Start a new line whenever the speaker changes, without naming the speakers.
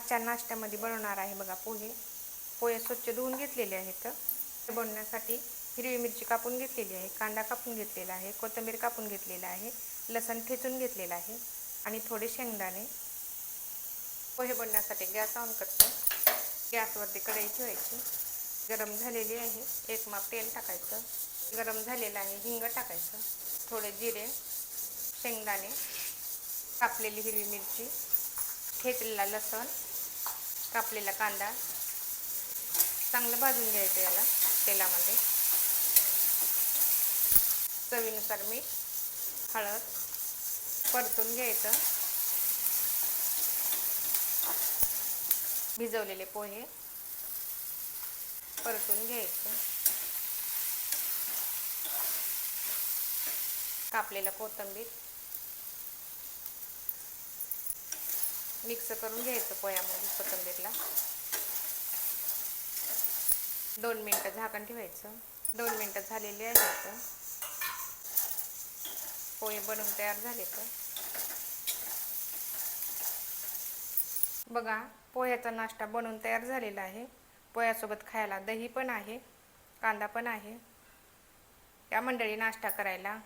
आजच्या नाश्त्यामध्ये बनवणार आहे बघा पोहे. पोहे स्वच्छ धुवून घेतलेले आहेत. बनवण्यासाठी हिरवी मिरची कापून घेतलेली आहे, कांदा कापून घेतलेला आहे, कोथिंबीर कापून घेतलेला आहे, लसूण ठेचून घेतलेला आहे आणि थोडे शेंगदाणे. पोहे बनवण्यासाठी गॅस ऑन करतो. गॅसवरती कढई ठेवायची. गरम झालेली आहे. एक माप तेल टाकायचं. गरम झालेलं आहे. हिंग टाकायचं. थोडे जिरे, शेंगदाणे, कापलेली हिरवी मिरची, ठेचलेला लसूण, कापलेला कांदा चांगलं भाजून घ्यायचं याला तेलामध्ये. चवीनुसार मीठ, हळद परतून घ्यायचं. भिजवलेले पोहे परतून घ्यायचे. कापलेला कोथिंबीर मिक्स करून घ्यायचं पोह्यामध्ये. कोथिंबीरला 2 मिनिटं झाकण ठेवायचं. 2 मिनिटं झालेली आहेत. पोहे बनवून तयार झाले. तर बघा पोह्याचा नाश्ता बनवून तयार झालेला आहे. पोह्यासोबत खायला दही पण आहे, कांदा पण आहे. या मंडळी नाश्ता करायला